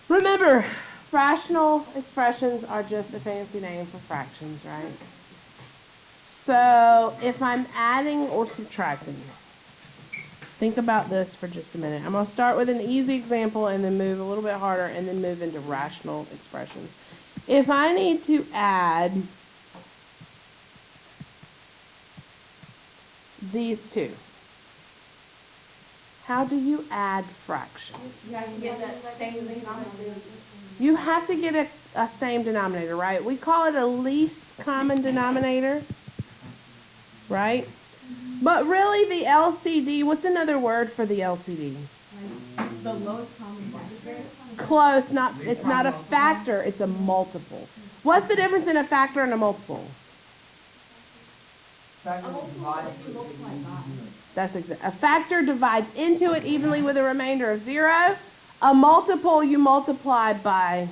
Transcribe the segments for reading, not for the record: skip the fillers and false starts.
Remember, rational expressions are just a fancy name for fractions, right? So if I'm adding or subtracting, think about this for just a minute. I'm going to start with an easy example and then move a little bit harder and then move into rational expressions. If I need to add these two, how do you add fractions? You have to get that same denominator. You have to get a same denominator, right? We call it a least common denominator, right? But really the LCD, what's another word for the LCD? The lowest common factor. Close, it's not a factor, it's a multiple. What's the difference in a factor and a multiple? That's exact. A factor divides into it evenly with a remainder of 0. A multiple you multiply by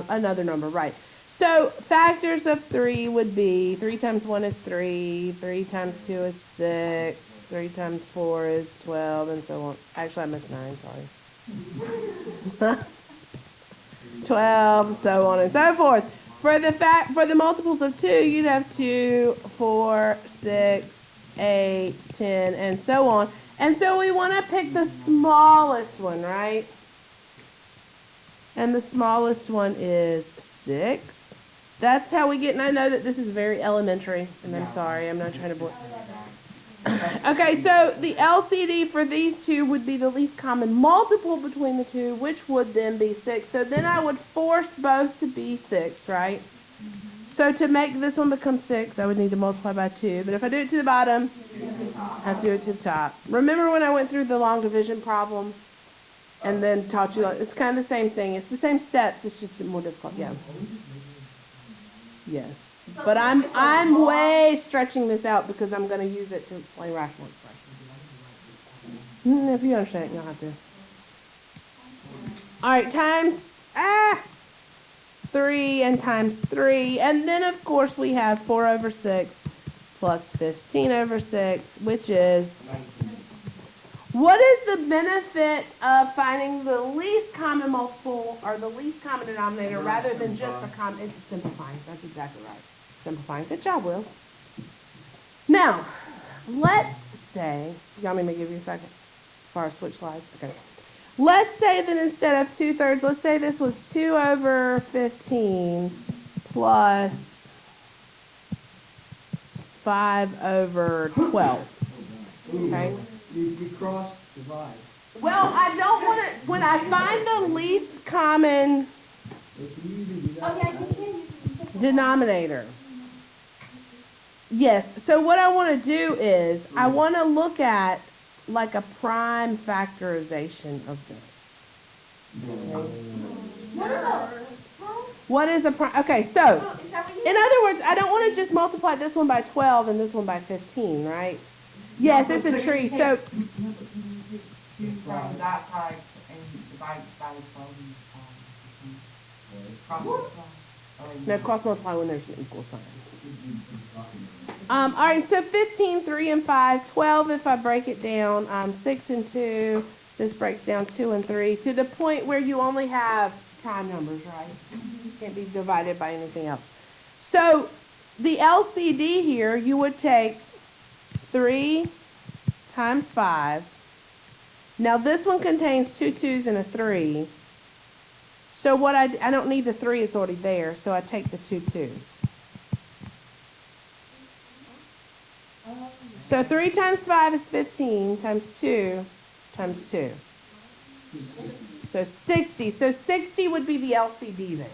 another number, right? So factors of 3 would be 3 times 1 is 3, 3 times 2 is 6, 3 times 4 is 12, and so on. Actually, I missed 9, sorry. 12, so on and so forth. For the multiples of 2, you'd have 2, 4, 6, 8, 10, and so on. And so we want to pick the smallest one, right? And the smallest one is 6. That's how we get, and I know that this is very elementary, and I'm sorry, I'm not trying to bore. Okay, so the LCD for these two would be the least common multiple between the two, which would then be 6. So then I would force both to be 6, right? So to make this one become 6, I would need to multiply by 2. But if I do it to the bottom, I have to do it to the top. Remember when I went through the long division problem and then taught you, it's kind of the same thing. It's the same steps, it's just more difficult, yeah. Yes, but I'm way stretching this out because I'm going to use it to explain rational expressions. If you understand it, you don't have to. All right, times 3 and times 3. And then, of course, we have 4 over 6 plus 15 over 6, which is... What is the benefit of finding the least common multiple or the least common denominator rather than just a common? It's simplifying. That's exactly right. Simplifying. Good job, Wills. Now, let's say, you want me to give you a second before I switch slides? Okay. Let's say that instead of 2/3, let's say this was 2 over 15 plus 5 over 12. Okay? You cross divide. Well, I don't want to, when I find the least common denominator. Yes, so what I want to do is, I want to look at like a prime factorization of this. What is a prime? Okay, so, in other words, I don't want to just multiply this one by 12 and this one by 15, right? Yes, it's a tree. So from that side and divide by 12 and no, cross multiply when there's an equal sign. All right, so 15, 3 and 5, 12 if I break it down, 6 and 2, this breaks down 2 and 3, to the point where you only have prime numbers, right? Can't be divided by anything else. So the LCD here, you would take 3 times 5. Now this one contains 2 2's and a 3. So what I don't need the 3, it's already there, so I take the 2 2's. So 3 times 5 is 15 times 2 times 2. So 60. So 60 would be the LCD there.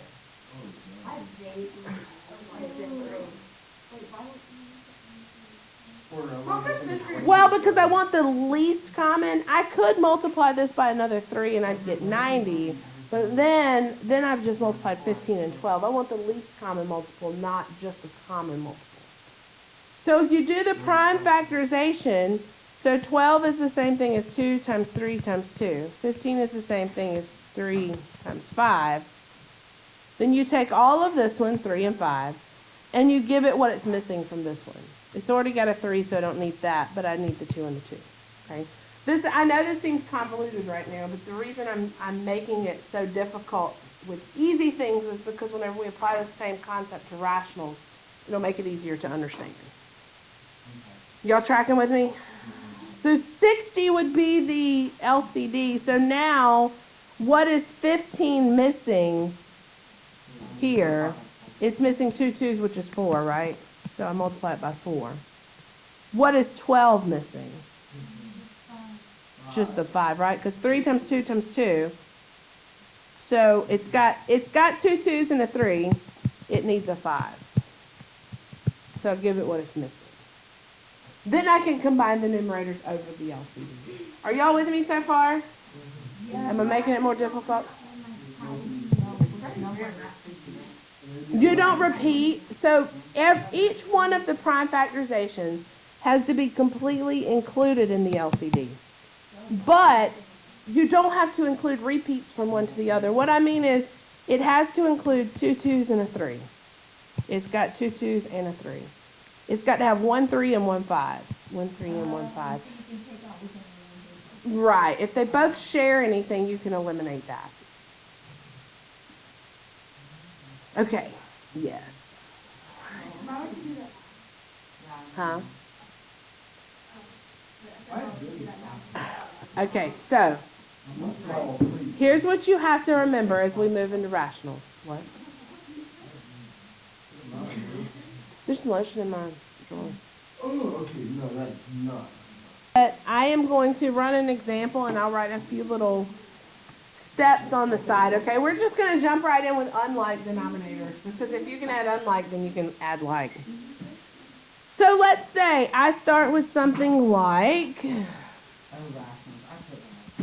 Well, because I want the least common, I could multiply this by another 3 and I'd get 90. But then I've just multiplied 15 and 12. I want the least common multiple, not just a common multiple. So if you do the prime factorization, so 12 is the same thing as 2 times 3 times 2. 15 is the same thing as 3 times 5. Then you take all of this one, 3 and 5, and you give it what it's missing from this one. It's already got a 3, so I don't need that, but I need the 2 and the 2. Okay? This, I know this seems convoluted right now, but the reason I'm making it so difficult with easy things is because whenever we apply the same concept to rationals, it'll make it easier to understand. Y'all tracking with me? So 60 would be the LCD. So now, what is 15 missing here? It's missing 2 2s, which is 4, right? So I multiply it by 4. What is 12 missing? Just the 5, right? Because 3 times 2 times 2. So it's got 2 2s and a 3. It needs a 5. So I'll give it what it's missing. Then I can combine the numerators over the LCD. Are y'all with me so far? Am I making it more difficult? You don't repeat. So each one of the prime factorizations has to be completely included in the LCD. But you don't have to include repeats from one to the other. What I mean is it has to include 2 2s and a 3. It's got 2 2s and a 3. It's got to have 1 3 and 1 5. 1 3 and 1 5. Right. If they both share anything, you can eliminate that. Okay. Yes. Huh? Okay, so here's what you have to remember as we move into rationals. What? There's some lotion in my drawer. Oh, okay, no, that's not. But I am going to run an example and I'll write a few little steps on the side, okay? We're just going to jump right in with unlike denominators because if you can add unlike, then you can add like. So let's say I start with something like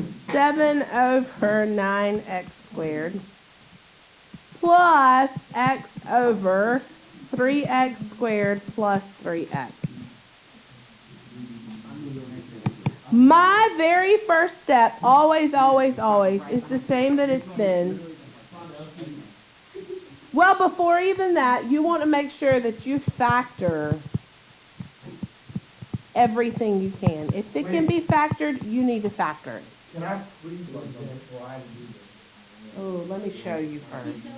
7 over 9x squared plus x over 3x squared plus 3x. My very first step, always, always, always, is the same that it's been. Well, before even that, you want to make sure that you factor everything you can. If it can be factored, you need to factor it. Can I please look at this before I do this? Oh, let me show you first.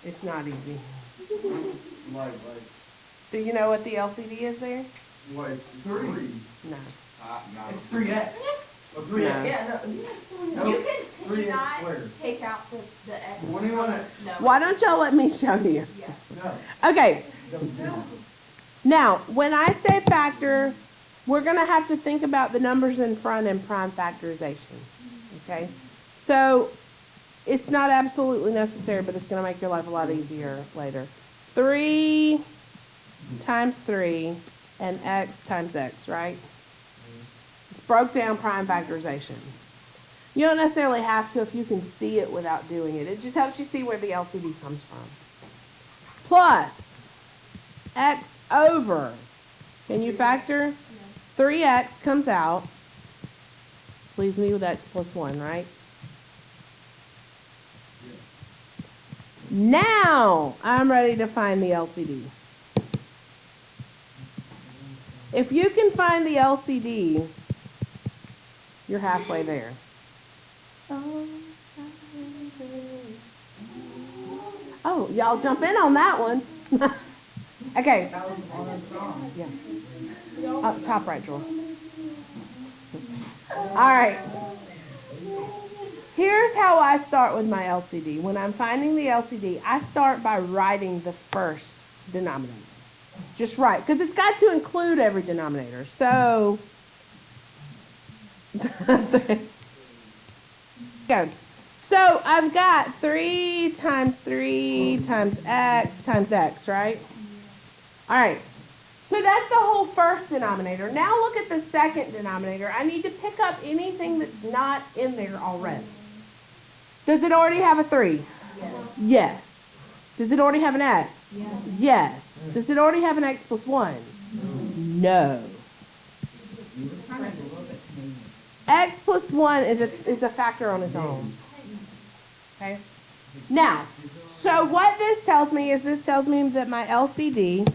It's not easy. Like, Do you know what the LCD is there? what, it's 3? No. It's 3x. Oh, 3x. No. Yeah, No, you can 3x you not squared. take out the x. What do you want to? No. Why don't y'all let me show you? Yeah. No. Okay. Now, when I say factor, we're going to have to think about the numbers in front in prime factorization. Okay? So, it's not absolutely necessary, but it's going to make your life a lot easier later. 3 times 3 and x times x, right? It's broke down prime factorization. You don't necessarily have to if you can see it without doing it. It just helps you see where the LCD comes from. Plus x over, can you factor? 3x comes out, leaves me with x plus 1, right? Now I'm ready to find the LCD. If you can find the LCD, you're halfway there. Oh, y'all jump in on that one. Okay. That was on that song. Yeah. Up top right drawer. All right. Here's how I start with my LCD. When I'm finding the LCD, I start by writing the first denominator. Just write, because it's got to include every denominator. So, go. So I've got 3 times 3 times x, right? All right. So that's the whole first denominator. Now look at the second denominator. I need to pick up anything that's not in there already. Does it already have a 3? Yes. Yes. Does it already have an x? Yes. Yes. Does it already have an x plus 1? No. X plus 1 is a factor on its own. Okay? Now, so what this tells me is that my LCD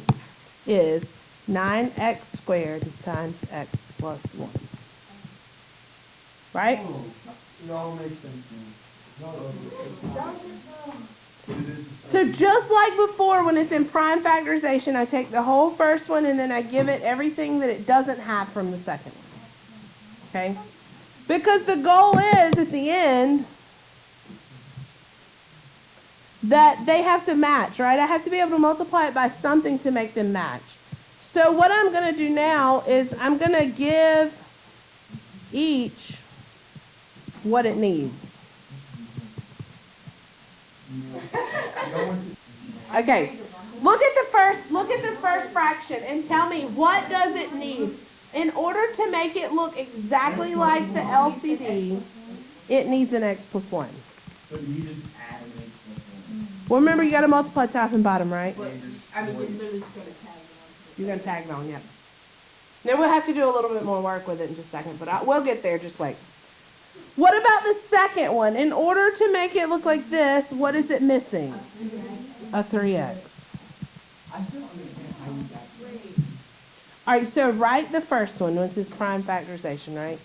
is 9x squared times x plus 1. right? It all makes sense now. But it is the So same. just like before, when it's in prime factorization, I take the whole first one and then I give it everything that it doesn't have from the second one. Okay? Because the goal is, at the end, that they have to match, right? I have to be able to multiply it by something to make them match. So what I'm going to do now is I'm going to give each what it needs. Okay. Look at the first fraction and tell me, what does it need? In order to make it look exactly like the LCD, it needs an x plus 1. So you just add an x plus one. Well, remember, you got to multiply top and bottom, right? But, I mean, you're literally just gonna tag it on. You're going to tag it on, yep. Now, we'll have to do a little bit more work with it in just a second, but we'll get there, just wait. What about the second one? In order to make it look like this, what is it missing? A 3x. I still understand how you got All right, so write the first one, once it's prime factorization, right?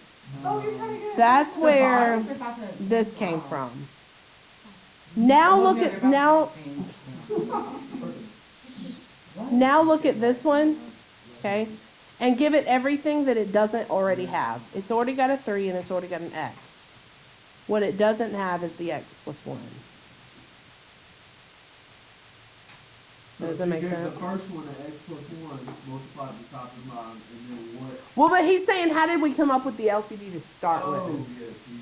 Oh, you're trying to get. That's where It's about the- this came from. Now look at, now look at this one, okay? And give it everything that it doesn't already have. It's already got a 3 and it's already got an x. What it doesn't have is the x plus 1. Does that make sense? The first one, the x plus 1, multiplied the top and bottom, and then what? Well, but he's saying, how did we come up with the LCD to start with? Oh, yes, you.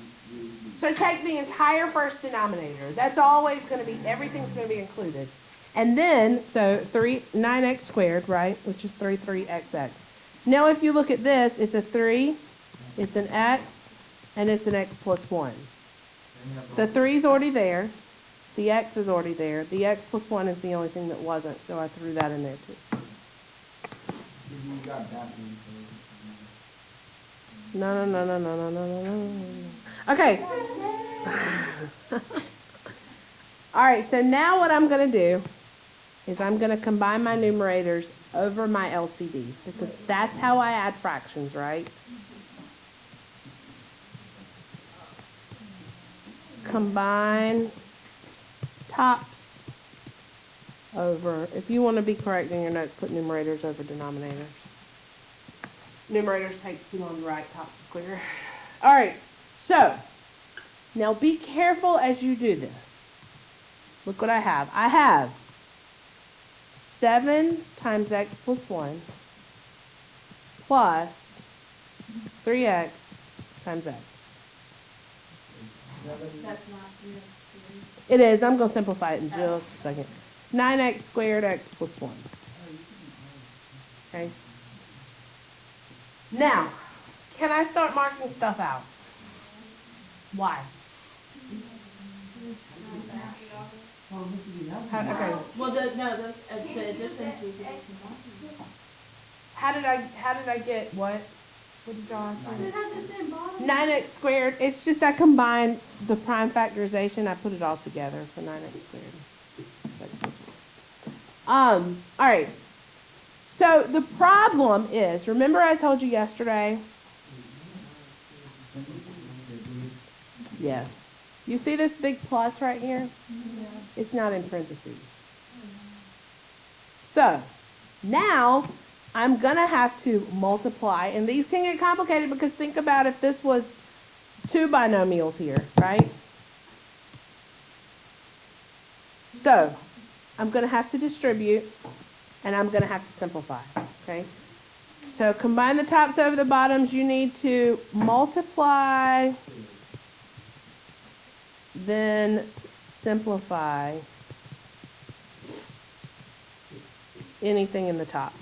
So take the entire first denominator. That's always going to be, everything's going to be included. And then, so 9x squared, right, which is 3xx. Now if you look at this, it's a 3, it's an x, and it's an x plus 1. The 3's already there. The x is already there. The x plus 1 is the only thing that wasn't, so I threw that in there too. You got that one. No. Okay. All right, so now what I'm going to do is I'm going to combine my numerators over my LCD, because that's how I add fractions, right? Combine tops over, if you want to be correct in your notes, put numerators over denominators. Numerators takes too long to write, tops is quicker. All right, so now be careful as you do this. Look what I have. I have 7 times x plus 1 plus 3x times x. That's not three. It is. I'm going to simplify it in just a second. 9x squared x plus 1. Okay. Now, can I start marking stuff out? Why? Okay. Well, the additions is. How did I get what? What did y'all ask me? 9x squared. It's just I combined the prime factorization. I put it all together for 9x squared. So x plus 1. All right. So the problem is, remember I told you yesterday? Yes. You see this big plus right here? It's not in parentheses. So now I'm going to have to multiply, and these can get complicated because think about if this was 2 binomials here, right? So I'm going to have to distribute, and I'm going to have to simplify, okay? So combine the tops over the bottoms. You need to multiply, then simplify anything in the top.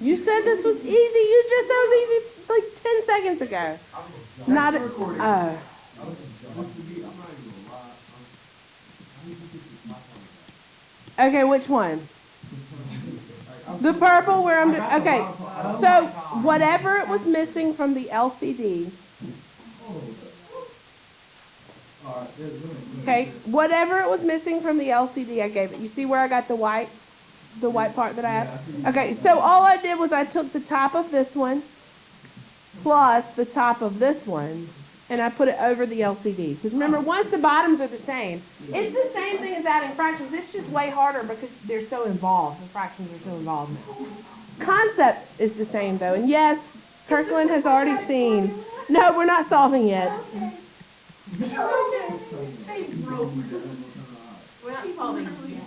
You said this was easy. You just said it was easy like 10 seconds ago. Not. Okay, which one? The purple where I'm. Okay, so whatever it was missing from the LCD, Okay, whatever it was missing from the LCD, I gave it. You see where I got the white part that I have? Okay, so all I did was I took the top of this one plus the top of this one, and I put it over the LCD. Because remember, once the bottoms are the same, it's the same thing as adding fractions. It's just way harder because they're so involved. The fractions are so involved now. Concept is the same though, and yes, Kirkland has already seen. No, we're not solving yet. We're not solving it yet.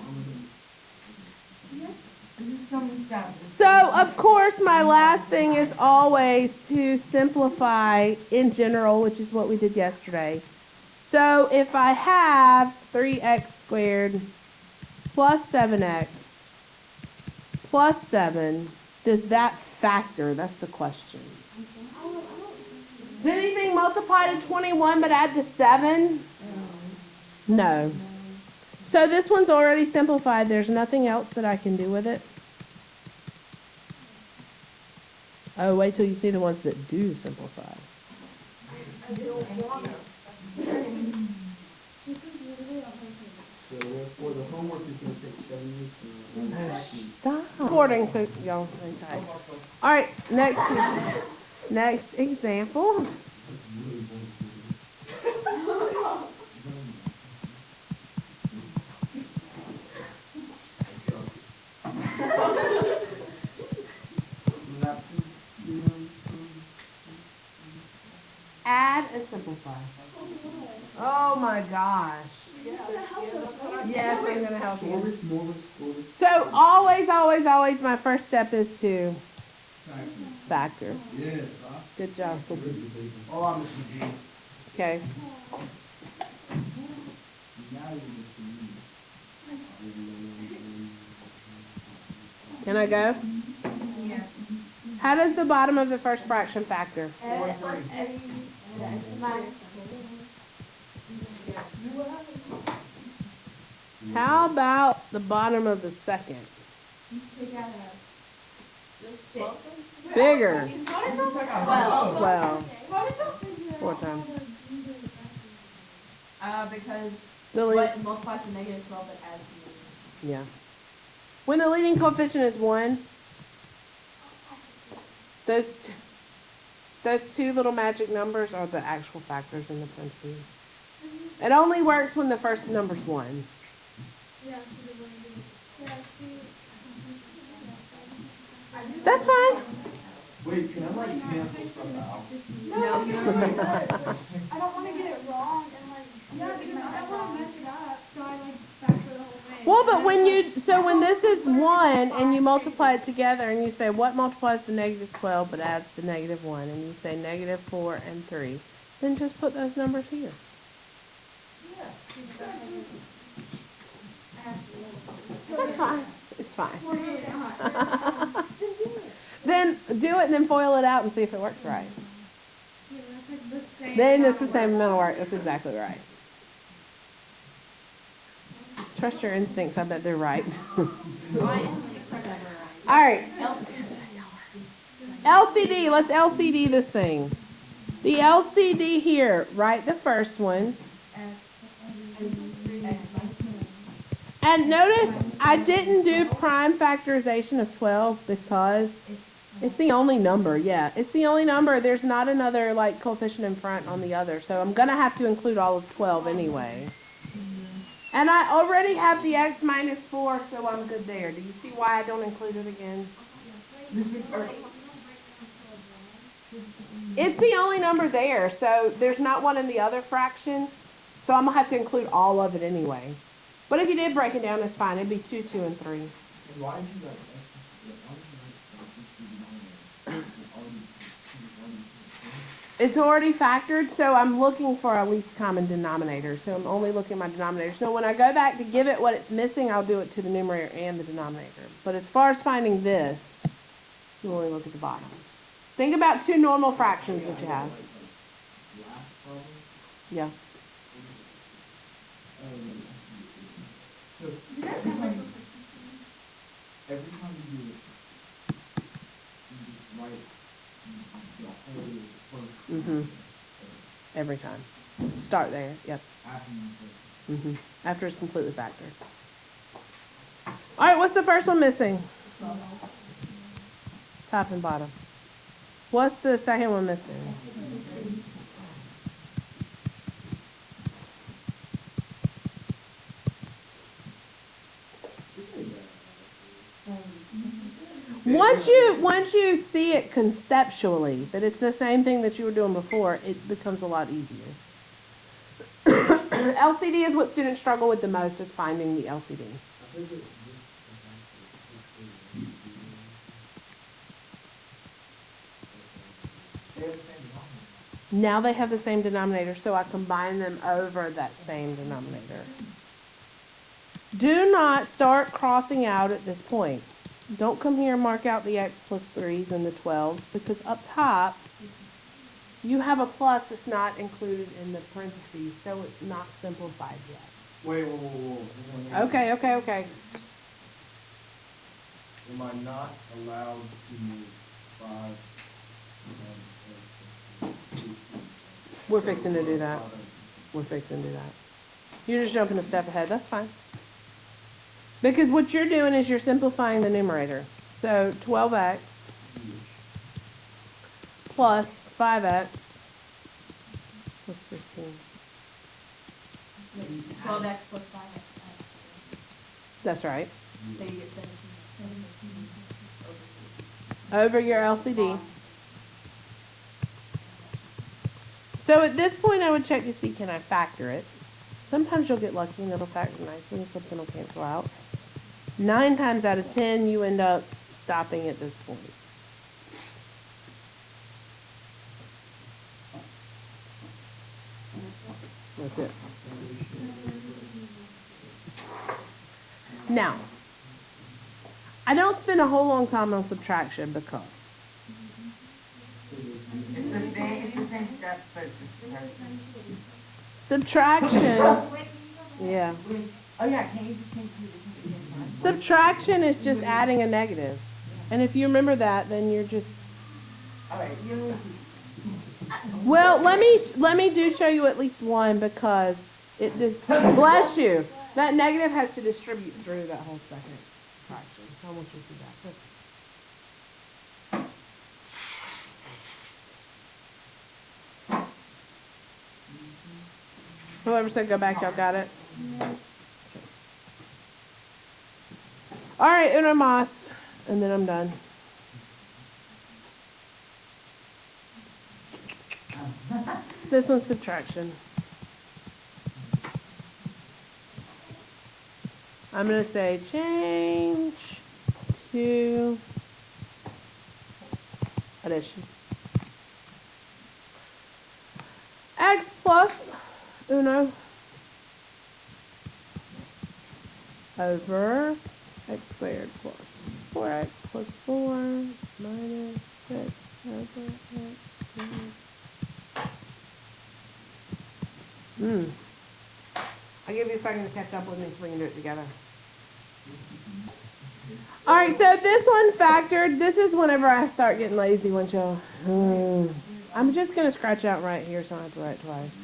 So, of course, my last thing is always to simplify in general, which is what we did yesterday. So, if I have 3x squared plus 7x plus 7, does that factor? That's the question. Does anything multiply to 21 but add to 7? No. So this one's already simplified. There's nothing else that I can do with it. Oh, wait till you see the ones that do simplify. So therefore, the homework is gonna take 7 years to learn. Stop recording so y'all hang tight. All right, next example. Add and simplify. Oh my gosh. Yes, I'm gonna help you. So always, my first step is to factor. Yes, Good job. Oh, I'm Mr. G. Okay. Can I go? Yeah. How does the bottom of the first fraction factor? X plus X minus. How about the bottom of the second? Take out a 6. Bigger. 12. 12. 4 times. Because Lily. what multiplies to negative 12 but adds to negative. Yeah. When the leading coefficient is 1, those two little magic numbers are the actual factors in the parentheses. It only works when the first number's 1. That's fine. Wait, can I like cancel stuff out? No, you don't like that. I don't want to get it wrong and because I don't want to mess it up, so I factor the whole thing. Well, but when this is 1 and you multiply it together and you say what multiplies to negative 12 but adds to negative 1 and you say negative 4 and 3, then just put those numbers here. That's fine. It's fine. Then do it and then FOIL it out and see if it works right. Then it's the same amount of work. That's exactly right. Trust your instincts. I bet they're right. All right. LCD. Let's LCD this thing. The LCD here, write the first one. And notice I didn't do prime factorization of 12 because it's the only number. Yeah, it's the only number. There's not another like coefficient in front on the other. So I'm going to have to include all of 12 anyway. And I already have the x minus 4, so I'm good there. Do you see why I don't include it again? It's the only number there, so there's not one in the other fraction. So I'm going to have to include all of it anyway. But if you did break it down, it's fine. It'd be 2, 2, and 3. Why did you It's already factored, so I'm looking for a least common denominator. So I'm only looking at my denominator. So when I go back to give it what it's missing, I'll do it to the numerator and the denominator. But as far as finding this, you only look at the bottoms. Think about 2 normal fractions that you have. Yeah. So every time you do it, you just write the whole first. Every time. Start there, yep. After you After it's completely factored. All right, what's the first one missing? Top and bottom. What's the second one missing? Once you see it conceptually, that it's the same thing that you were doing before, it becomes a lot easier. LCD is what students struggle with the most, is finding the LCD. Now they have the same denominator, so I combine them over that same denominator. Do not start crossing out at this point. Don't come here and mark out the x plus 3s and the 12s, because up top, you have a plus that's not included in the parentheses, so it's not simplified yet. Wait, whoa. Okay. Am I not allowed to move 5? We're fixing to do that. You're just jumping a step ahead. That's fine. Because what you're doing is you're simplifying the numerator. So 12x plus 5x plus 15. 12x plus 5x. That's right. So you get 17. Over your LCD. So at this point, I would check to see, can I factor it? Sometimes you'll get lucky and it'll factor nicely and something will cancel out. 9 times out of 10, you end up stopping at this point. That's it. Now, I don't spend a whole long time on subtraction because It's the same steps, but it's just comparison. subtraction, yeah. Oh yeah, can't you just change to the same sign? Subtraction is just adding a negative. And if you remember that, then you're just, Alright, you well, let me do show you at least one because bless you. That negative has to distribute through that whole second fraction. So I want you to see that. Whoever said go back, y'all got it? All right, uno mas, and then I'm done. This one's subtraction. I'm going to say change to addition. X plus uno over x squared plus 4x plus 4 minus 6 over x squared. I'll give you a second to catch up with me so we can do it together. All right, so this one factored. This is whenever I start getting lazy, once y'all. I'm just going to scratch out right here so I don't have to write twice.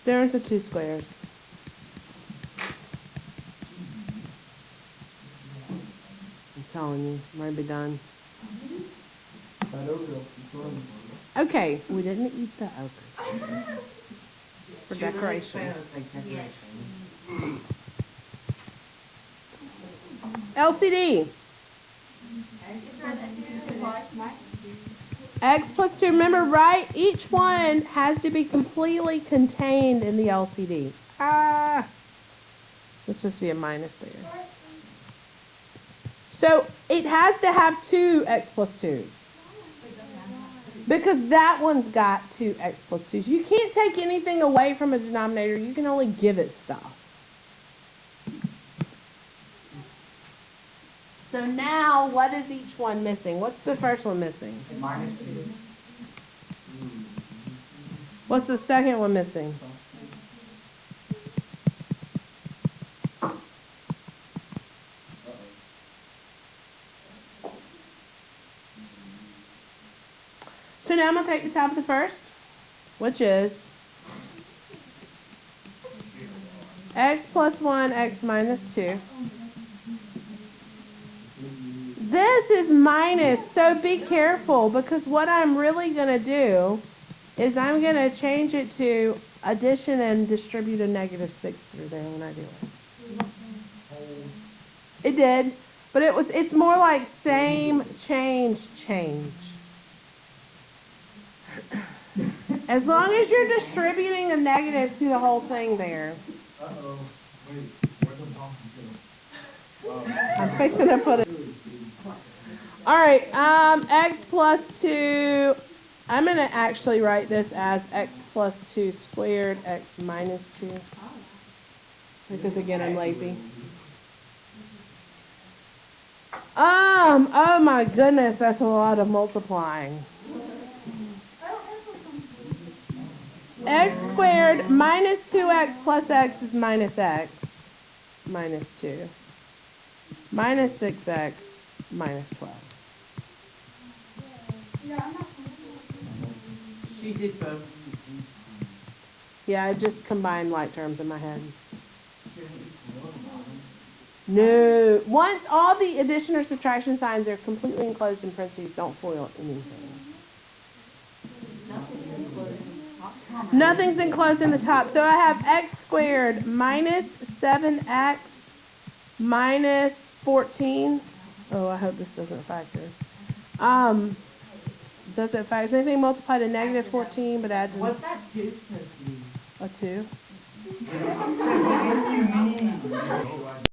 There's the 2 squares. I'm telling you, I'm ready to be done. Okay, we didn't eat the okra. It's for decoration. LCD. X plus 2. Remember, right? Each one has to be completely contained in the LCD. There's supposed to be a minus there. So it has to have 2 x plus 2s. Because that one's got 2 x plus 2s. You can't take anything away from a denominator. You can only give it stuff. So now, what is each one missing? What's the first one missing? Minus 2. What's the second one missing? So now I'm gonna take the top of the first, which is x plus 1, x minus 2. This is minus, so be careful, because what I'm really gonna do is I'm gonna change it to addition and distribute a -6 through there when I do it. It did, but it's more like same, change. As long as you're distributing a negative to the whole thing there. Uh-oh, wait, where's the bomb? I'm fixing to put it. All right, x plus 2. I'm going to actually write this as x plus 2 squared, x minus 2. Because again, I'm lazy. Oh my goodness, that's a lot of multiplying. X squared minus 2x plus x is minus x, minus 2. Minus 6x, minus 12. She did both. Yeah, I just combined like terms in my head. No. Once all the addition or subtraction signs are completely enclosed in parentheses, don't FOIL anything. Nothing's enclosed in the top. So I have x squared minus 7x minus 14. Oh, I hope this doesn't factor. Doesn't factor. Is anything multiplied to negative 14 but add to What's that 2 supposed to be? a 2? So what do you mean?